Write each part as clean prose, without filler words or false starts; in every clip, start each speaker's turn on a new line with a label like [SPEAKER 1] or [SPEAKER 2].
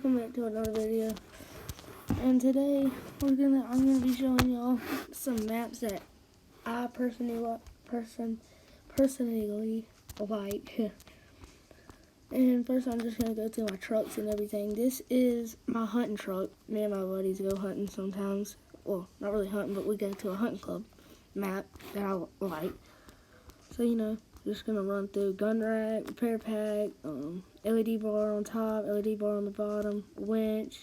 [SPEAKER 1] Welcome back to another video, and today I'm gonna be showing y'all some maps that I personally like. And first, I'm just gonna go to my trucks and everything. This is my hunting truck. Me and my buddies go hunting sometimes. Well, not really hunting, but we go to a hunting club map that I like. So just gonna run through gun rack, repair pack, LED bar on top, LED bar on the bottom, winch.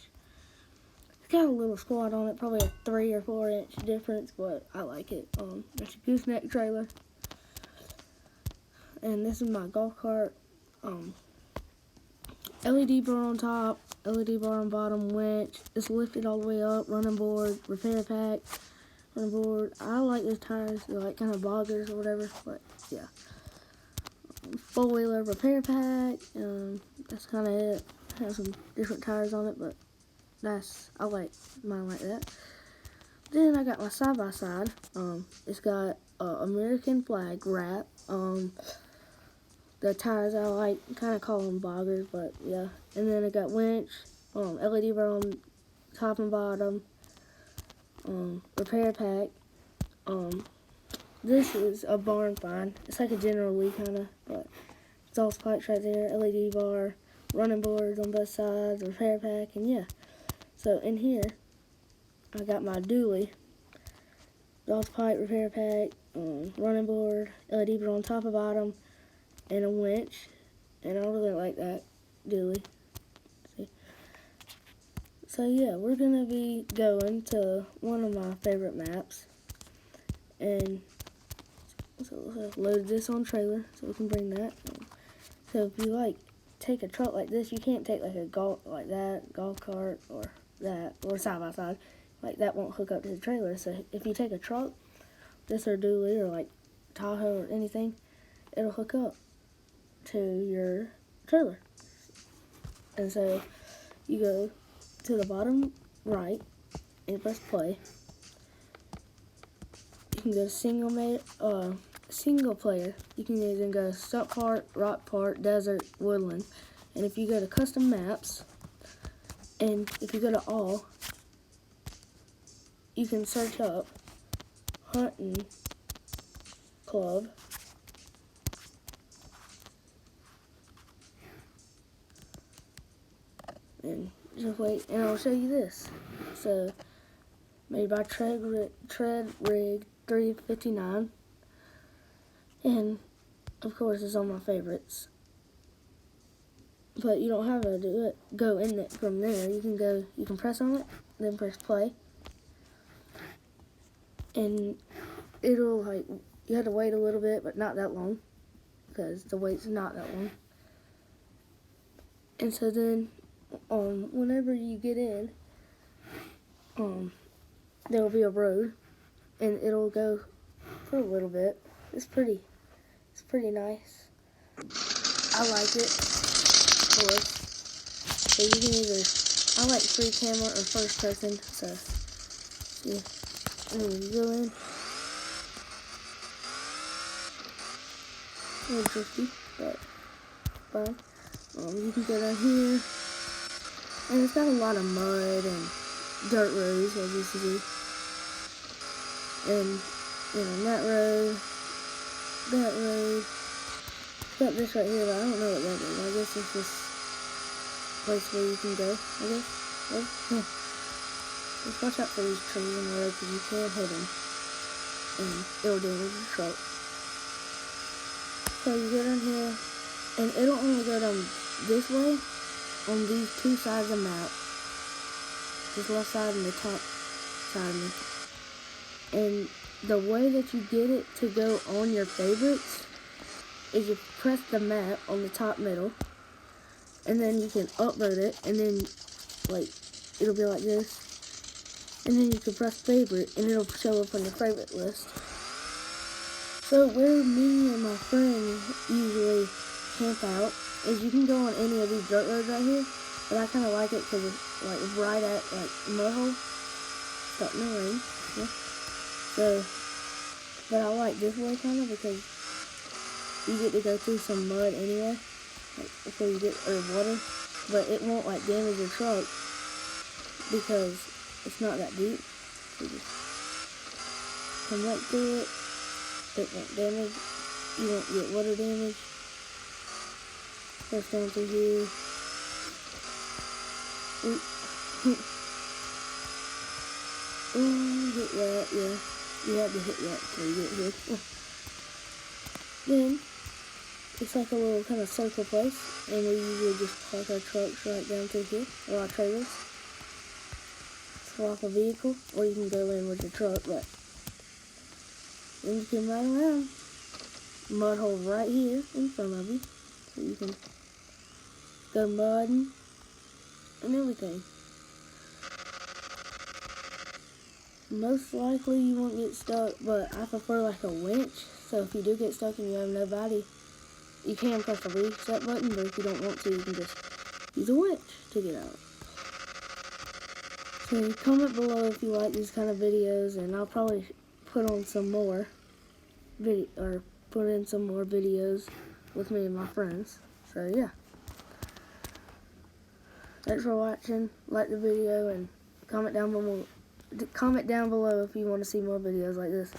[SPEAKER 1] It's got a little squat on it, probably a 3 or 4 inch difference, but I like it. That's a gooseneck trailer. And this is my golf cart. LED bar on top, LED bar on bottom, winch. It's lifted all the way up, running board, repair pack, running board. I like those tires, they're like kind of boggers or whatever, but yeah. 4-wheeler repair pack, that's kind of it. Has some different tires on it, but I like mine like that. Then I got my side-by-side. It's got American flag wrap. The tires I like, kind of call them boggers, but yeah. And then I got winch, LED bar on top and bottom, repair pack. This is a barn find. It's like a General Lee kind of, but it's all spikes right there. LED bar, running boards on both sides, repair pack, and yeah. So in here, I got my dually, exhaust pipe, repair pack, running board, LED bar on top and bottom, and a winch. And I really like that dually. See? So yeah, we're gonna be going to one of my favorite maps, and so let's load this on trailer so we can bring that. So if you take a truck like this, you can't take like a golf cart or that, or side by side. Like that won't hook up to the trailer. So if you take a truck, this or dually or like Tahoe or anything, it'll hook up to your trailer. And so you go to the bottom right and press play. You can go single player. You can either go stump part, rock part, desert, woodland. And if you go to custom maps, and if you go to all, you can search up hunting club. And just wait, and I'll show you this. So, made by Tread Rig 359, and of course it's on my favorites. But you don't have to go in it from there. You can press on it, then press play, and it'll you have to wait a little bit, but not that long, because the wait's not that long. And so then, whenever you get in, there will be a road, and it'll go for a little bit. It's pretty nice. I like it, of course. So you can I like free camera or first person, so yeah. And then you go in. A little tricky, but fine. You can go down here, and it's got a lot of mud and dirt roads, as you see. And that road, got this right here, but I don't know what that is. I guess it's just a place where you can go, I guess. Yeah. Just watch out for these trees in the road, because you can hit them, and it'll damage your truck. So you go down here, and it'll only go down this way on these two sides of the map. This left side and the top side of me. And the way that you get it to go on your favorites is you press the map on the top middle, and then you can upload it, and then it'll be like this, and then you can press favorite, and it'll show up on your favorite list. So where me and my friend usually camp out is you can go on any of these dirt roads right here, but I kind of like it because it's right at mud hole, starting to rain. Yeah. So, but I like this way kind of because you get to go through some mud anyway, before you get water. but it won't like damage your truck because it's not that deep. You just come right through it. It won't damage. You won't get water damage. Press down through here. Hit that, yeah. You have to hit that before you get here. Then, it's like a little kind of circle place, and we usually just park our trucks right down through here, or our trailers. Swap a vehicle, or you can go in with your truck, but then you can ride around. Mud hole right here in front of you, so you can go mudding and everything. Most likely you won't get stuck, but I prefer like a winch, so if you do get stuck and you have nobody, you can press the reset button, but if you don't want to, you can just use a winch to get out. So comment below if you like these kind of videos, and I'll probably put on some more put in some more videos with me and my friends. So yeah. Thanks for watching. Like the video and comment down below if you want to see more videos like this.